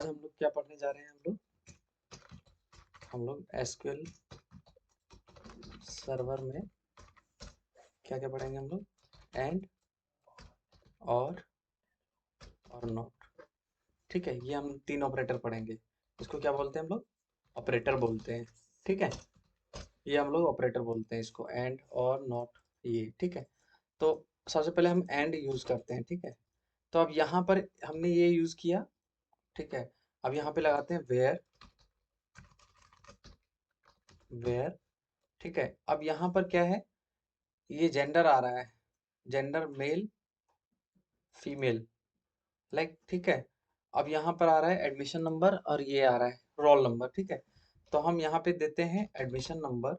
हम लोग क्या पढ़ने जा रहे हैं? हम लोग एसक्यूएल सर्वर में क्या क्या पढ़ेंगे हम लोग? एंड, और नॉट। ठीक है, ये हम 3 ऑपरेटर पढ़ेंगे। इसको क्या बोलते हैं हम लोग? ऑपरेटर बोलते हैं। ठीक है, ये हम लोग ऑपरेटर बोलते हैं इसको, एंड और नॉट, ये। ठीक है, तो सबसे पहले हम एंड यूज करते हैं। ठीक है, तो अब यहाँ पर हमने ये यूज किया। ठीक है, अब यहाँ पे लगाते हैं वेयर। वेयर, ठीक है, अब यहाँ पर क्या है? ये जेंडर आ रहा है, जेंडर मेल फीमेल, लाइक। ठीक है, अब यहाँ पर आ रहा है एडमिशन नंबर और ये आ रहा है रोल नंबर। ठीक है, तो हम यहाँ पे देते हैं एडमिशन नंबर,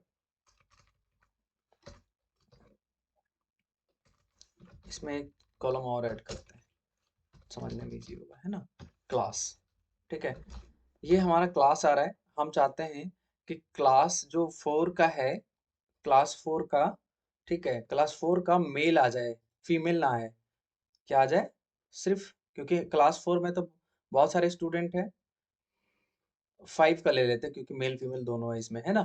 इसमें एक कॉलम और ऐड करते हैं, समझने में इजी होगा, है ना। क्लास, ठीक है, ये हमारा क्लास आ रहा है। हम चाहते हैं कि क्लास जो 4 का है, क्लास 4 का, ठीक है, क्लास 4 का मेल आ जाए, फीमेल ना आए। क्या आ जाए? सिर्फ, क्योंकि क्लास 4 में तो बहुत सारे स्टूडेंट हैं, 5 का ले लेते हैं क्योंकि मेल फीमेल दोनों है इसमें, है ना।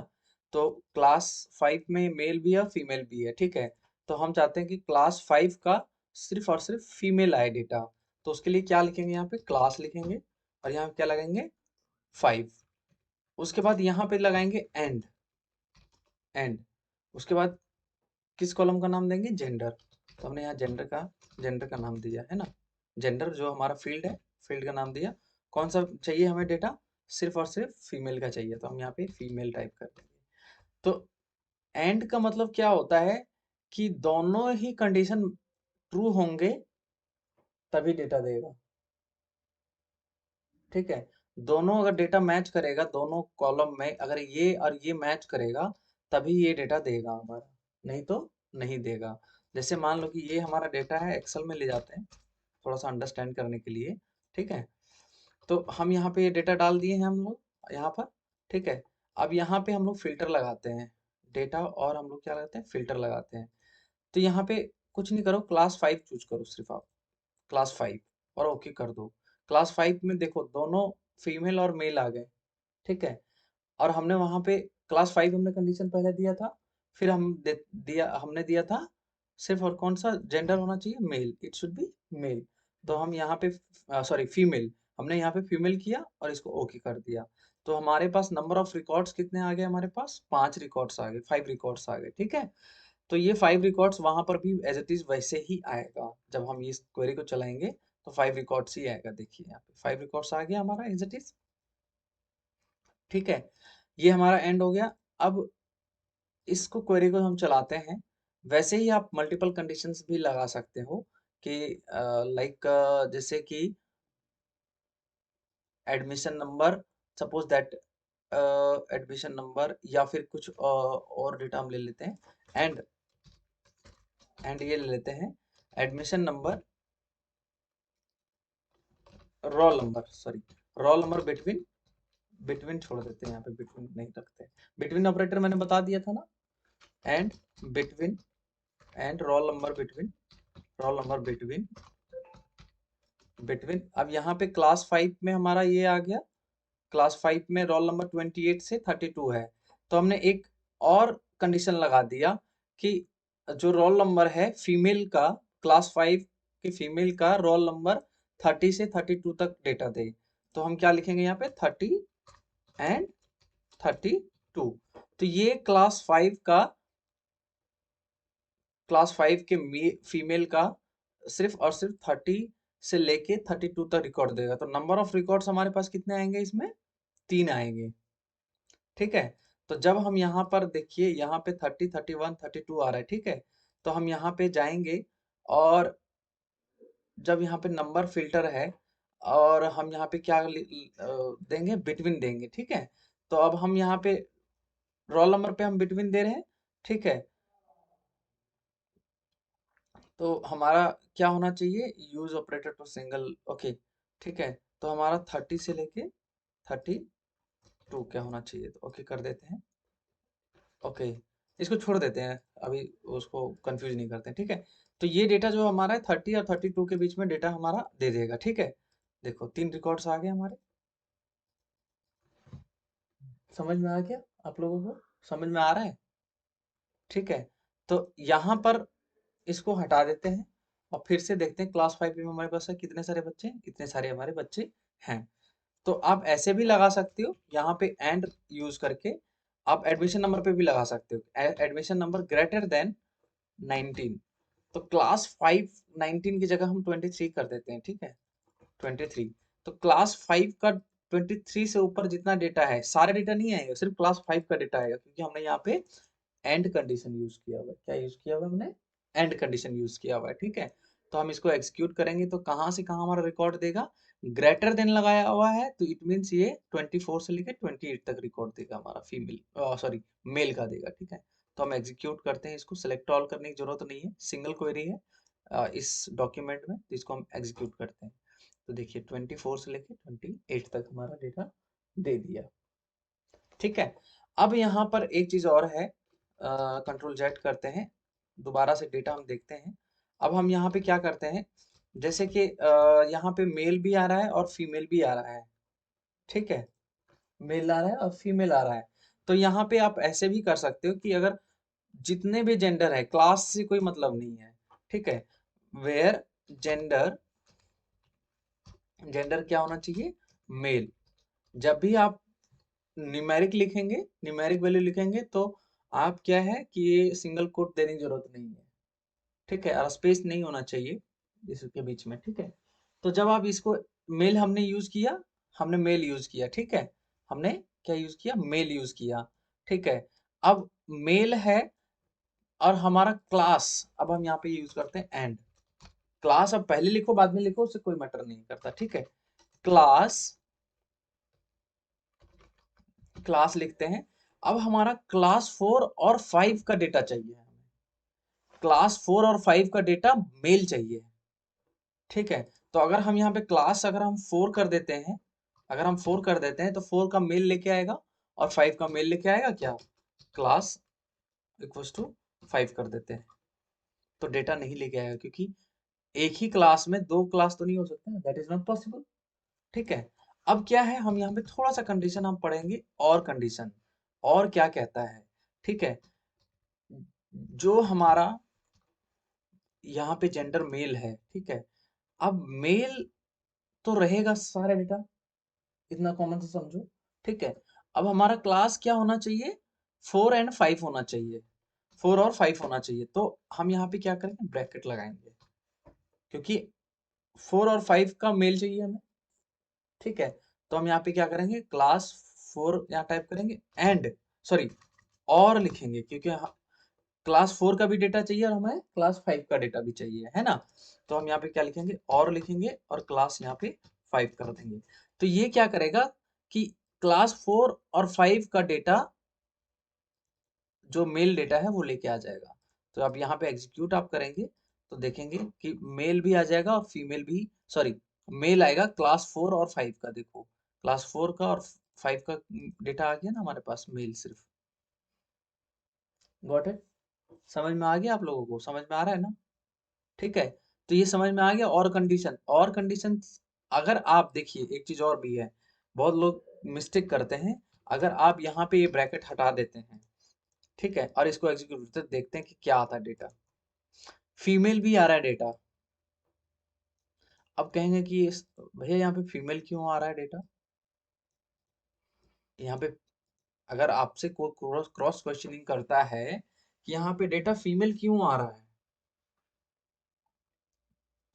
तो क्लास 5 में मेल भी है फीमेल भी है। ठीक है, तो हम चाहते हैं कि क्लास 5 का सिर्फ और सिर्फ फीमेल आए डेटा। तो उसके लिए क्या लिखेंगे? यहाँ पे क्लास लिखेंगे और यहाँ पे क्या लगाएंगे? 5। उसके बाद यहाँ पे लगाएंगे एंड। एंड, उसके बाद किस कॉलम का नाम देंगे? जेंडर। तो हमने यहाँ जेंडर का नाम दिया, है ना। जेंडर जो हमारा फील्ड है, फील्ड का नाम दिया। कौन सा चाहिए हमें डेटा? सिर्फ और सिर्फ फीमेल का चाहिए, तो हम यहाँ पे फीमेल टाइप कर देंगे। तो एंड का मतलब क्या होता है कि दोनों ही कंडीशन ट्रू होंगे तभी डेटा देगा। ठीक है, दोनों अगर डेटा मैच करेगा, दोनों कॉलम में अगर ये और ये मैच करेगा तभी ये डेटा देगा हमारा, नहीं तो नहीं देगा। जैसे मान लो कि ये हमारा डेटा है, एक्सेल में ले जाते हैं थोड़ा सा अंडरस्टैंड करने के लिए। ठीक है, तो हम यहाँ पे ये डेटा डाल दिए हैं हम लोग यहाँ पर। ठीक है, अब यहाँ पे हम लोग फिल्टर लगाते हैं डेटा, और हम लोग क्या लगाते हैं? फिल्टर लगाते हैं। तो यहाँ पे कुछ नहीं करो, क्लास 5 चूज करो सिर्फ आप, क्लास 5, और ओके कर दो। क्लास 5 में देखो दोनों फीमेल और मेल आ गए। ठीक है, और हमने वहां पे क्लास 5 हमने कंडीशन पहले दिया था, फिर हमने दिया था सिर्फ और कौन सा जेंडर होना चाहिए? Male, it should be male. तो हम यहाँ पे सॉरी फीमेल, हमने यहाँ पे फीमेल किया और इसको ओके कर दिया। तो हमारे पास नंबर ऑफ रिकॉर्ड्स कितने आ गए? हमारे पास 5 रिकॉर्ड्स आ गए, 5 रिकॉर्ड्स आ गए। ठीक है, तो ये 5 रिकॉर्ड्स वहां पर भी एज इट इज वैसे ही आएगा। जब हम इस क्वेरी को चलाएंगे तो 5 रिकॉर्ड्स ही आएगा। देखिए यहाँ पे 5 रिकॉर्ड्स आ गया हमारा एज इट इज। ठीक है, ये हमारा एंड हो गया। अब इसको क्वेरी को हम चलाते हैं, वैसे ही आप मल्टीपल कंडीशंस भी लगा सकते हो कि लाइक जैसे कि admission number, suppose that admission number, या फिर कुछ और डेटा हम ले लेते हैं। एंड ये ले लेते हैं admission number, roll number, sorry roll number between, between छोड़ देते हैं यहाँ पे, बिटवीन नहीं रखते। बिटवीन ऑपरेटर मैंने बता दिया था ना, and between, and roll number between, roll number between, between. अब यहाँ पे क्लास 5 में हमारा ये आ गया, क्लास 5 में रोल नंबर 28 से 32 है। तो हमने एक और कंडीशन लगा दिया कि जो रोल नंबर है फीमेल का, क्लास 5 की फीमेल का रोल नंबर 30 से 32 तक डेटा दे। तो हम क्या लिखेंगे यहाँ पे? 30 एंड 32। तो ये क्लास 5 के फीमेल का सिर्फ और सिर्फ 30 से लेके 32 तक रिकॉर्ड देगा। तो नंबर ऑफ रिकॉर्ड्स हमारे पास कितने आएंगे इसमें? 3 आएंगे। ठीक है, तो जब हम यहाँ पर देखिए, यहाँ पे 30, 31, 32 आ रहा है। ठीक है, तो हम यहाँ पे जाएंगे, और जब यहाँ पे नंबर फिल्टर है, और हम यहाँ पे क्या देंगे? बिटवीन देंगे। ठीक है, तो अब हम यहाँ पे रोल नंबर पे हम बिटवीन दे रहे हैं। ठीक है, तो हमारा क्या होना चाहिए? Use operator to single, okay. ठीक है, तो हमारा 30 से लेके 32 क्या होना चाहिए? तो ओके कर देते हैं। ओके, इसको छोड़ देते हैं अभी, उसको कंफ्यूज नहीं करते हैं। ठीक है, तो ये डेटा जो हमारा है 30 और 32 के बीच में डेटा हमारा दे देगा। ठीक है, देखो 3 रिकॉर्ड्स आ गए हमारे। समझ में आ गया आप लोगों को? समझ में आ रहा है? ठीक है, तो यहाँ पर इसको हटा देते हैं और फिर से देखते हैं क्लास 5 में हमारे पास कितने सारे बच्चे हैं, इतने सारे हमारे बच्चे हैं। तो आप ऐसे भी लगा सकते हो, यहाँ पे एंड यूज करके आप एडमिशन नंबर पे भी लगा सकते हो, एडमिशन नंबर ग्रेटर देन 19। तो क्लास 5 19 की जगह हम 23 कर देते हैं, ठीक है, 23। तो क्लास 5 का 23 से ऊपर जितना डेटा है, सारे डेटा नहीं आएगा, सिर्फ क्लास 5 का डेटा आएगा, क्योंकि हमने यहाँ पे एंड कंडीशन यूज किया हुआ है। क्या यूज किया हुआ है हमने? एंड कंडीशन यूज किया हुआ है, ठीक है। तो हम इसको एग्जीक्यूट करेंगे तो कहाँ से कहाँ हमारा रिकॉर्ड देगा? ग्रेटर देन लगाया हुआ है तो इट मीन्स ये 24 से लेकर 28 तक रिकॉर्ड देगा हमारा, फीमेल सॉरी मेल का देगा, ठीक है। तो हम एग्जीक्यूट करते हैं इसको, सेलेक्ट ऑल करने की जरूरत नहीं है, सिंगल क्वेरी है इस डॉक्यूमेंट में, तो इसको हम एग्जीक्यूट करते हैं। तो देखिए 24 से लेकर 28 तक हमारा डेटा दे दिया, ठीक है। अब यहाँ पर एक चीज और है, कंट्रोल जेड करते हैं, दोबारा से डेटा हम देखते हैं। अब हम यहाँ पे क्या करते हैं, जैसे कि यहाँ पे मेल भी आ रहा है और फीमेल भी आ रहा है, ठीक है, मेल आ रहा है और फीमेल आ रहा है। तो यहाँ पे आप ऐसे भी कर सकते हो कि अगर जितने भी जेंडर है, क्लास से कोई मतलब नहीं है, ठीक है, वेयर जेंडर, जेंडर क्या होना चाहिए? मेल। जब भी आप न्यूमेरिक लिखेंगे, न्यूमेरिक वैल्यू लिखेंगे, तो आप क्या है कि ये सिंगल कोट देने की जरूरत नहीं है, ठीक है, और स्पेस नहीं होना चाहिए इसके बीच में, ठीक है। तो जब आप इसको, मेल हमने यूज किया, हमने मेल यूज किया, ठीक है, हमने क्या यूज किया? मेल यूज किया, ठीक है। अब मेल है और हमारा क्लास, अब हम यहाँ पे यूज करते हैं एंड। क्लास अब पहले लिखो बाद में लिखो, उससे कोई मैटर नहीं करता, ठीक है। क्लास, क्लास लिखते हैं। अब हमारा क्लास 4 और 5 का डेटा चाहिए हमें, क्लास 4 और 5 का डेटा मेल चाहिए, ठीक है। तो अगर हम यहाँ पे क्लास अगर हम 4 कर देते हैं, अगर हम 4 कर देते हैं तो 4 का मेल लेके आएगा और 5 का मेल लेके आएगा, क्या? क्लास इक्वल्स टू 5 कर देते हैं, तो डेटा नहीं लेके आएगा, क्योंकि एक ही क्लास में दो क्लास तो नहीं हो सकते, दैट इज नॉट पॉसिबल, ठीक है। अब क्या है, हम यहाँ पे थोड़ा सा कंडीशन हम पढ़ेंगे, और कंडीशन, और क्या कहता है, ठीक है। जो हमारा यहाँ पे जेंडर मेल है, ठीक है, अब मेल तो रहेगा सारा डेटा, इतना कॉमन से समझो, ठीक है। अब हमारा क्लास क्या होना चाहिए? 4 एंड 5 होना चाहिए, 4 और 5 होना चाहिए। तो हम यहाँ पे क्या करेंगे? ब्रैकेट लगाएंगे, क्योंकि 4 और 5 का मेल चाहिए हमें, ठीक है। तो हम यहाँ पे क्या करेंगे? क्लास 4 यहाँ टाइप करेंगे एंड, सॉरी, और लिखेंगे, क्योंकि क्लास 4 का भी डेटा चाहिए और हमें क्लास 5 का डेटा भी चाहिए, है ना। तो हम यहाँ पे क्या लिखेंगे? और लिखेंगे और क्लास यहाँ पे 5 कर देंगे। तो ये क्या करेगा कि क्लास 4 और 5 का डेटा, जो मेल डेटा है वो लेके आ जाएगा। तो अब यहाँ पे एग्जीक्यूट आप करेंगे तो देखेंगे कि मेल भी आ जाएगा और फीमेल भी, सॉरी, मेल आएगा क्लास 4 और 5 का, देखो क्लास 4 का और 5 का डेटा आ गया ना हमारे पास, मेल सिर्फ। Got it? समझ में आ गया आप लोगों को? समझ में आ रहा है ना? ठीक है, तो ये समझ में आ गया। और कंडीशन, और कंडीशन, अगर आप देखिए एक चीज और भी है, बहुत लोग मिस्टेक करते हैं। अगर आप यहाँ पे ये ब्रैकेट हटा देते हैं, ठीक है, और इसको एग्जीक्यूट करते हैं, देखते हैं कि क्या आता है डेटा। फीमेल भी आ रहा है डेटा। अब कहेंगे कि भैया यहाँ पे फीमेल क्यों आ रहा है डेटा? यहाँ पे अगर आपसे कोई क्रॉस क्वेश्चनिंग करता है कि यहाँ पे डेटा फीमेल क्यों आ रहा है,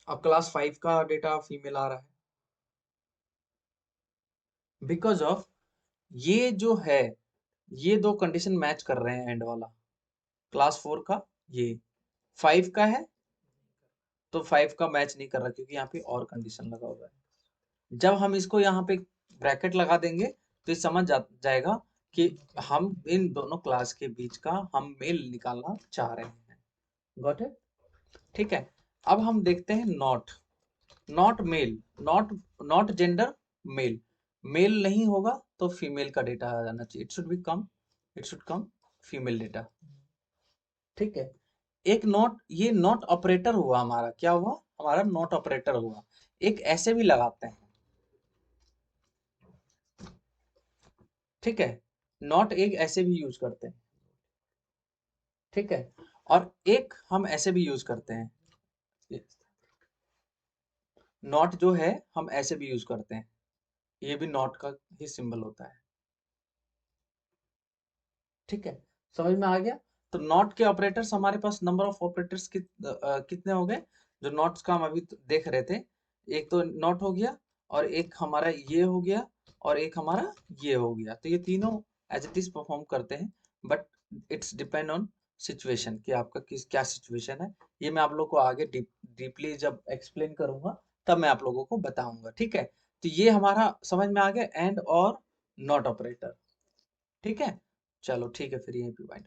अब क्लास 5 का डेटा फीमेल आ रहा है, बिकॉज ऑफ ये जो है, ये दो कंडीशन मैच कर रहे हैं, एंड वाला क्लास 4 का, ये 5 का है, तो 5 का मैच नहीं कर रहा, क्योंकि यहाँ पे और कंडीशन लगा हुआ है। जब हम इसको यहाँ पे ब्रैकेट लगा देंगे तो ये समझ जाएगा कि हम इन दोनों क्लास के बीच का हम मेल निकालना चाह रहे हैं। Got it? ठीक है। अब हम देखते हैं not, not male, not, not gender male, male नहीं होगा तो फीमेल का डेटा आ जाना चाहिए, it should be come, it should come female data, ठीक है। एक नॉट, ये नॉट ऑपरेटर हुआ हमारा, क्या हुआ? हमारा नॉट ऑपरेटर हुआ। एक ऐसे भी लगाते हैं, ठीक है, नॉट एक ऐसे भी यूज करते हैं, ठीक है, और एक हम ऐसे भी यूज करते हैं, नॉट जो है हम ऐसे भी यूज करते हैं, ये भी नॉट का ही सिंबल होता है, ठीक है, समझ में आ गया। तो नॉट के ऑपरेटर्स हमारे पास नंबर ऑफ ऑपरेटर्स कितने हो गए, जो नॉट्स का हम अभी देख रहे थे, एक तो नॉट हो गया, और एक हमारा ये हो गया, और एक हमारा ये हो गया, तो ये तीनों एज इट इज परफॉर्म करते हैं, but it's depend on situation कि आपका किस क्या सिचुएशन है, ये मैं आप लोग को आगे डीपली जब एक्सप्लेन करूंगा तब मैं आप लोगों को बताऊंगा, ठीक है। तो ये हमारा समझ में आ गया एंड और नॉट ऑपरेटर, ठीक है। चलो ठीक है, फिर यहीं पे बाय।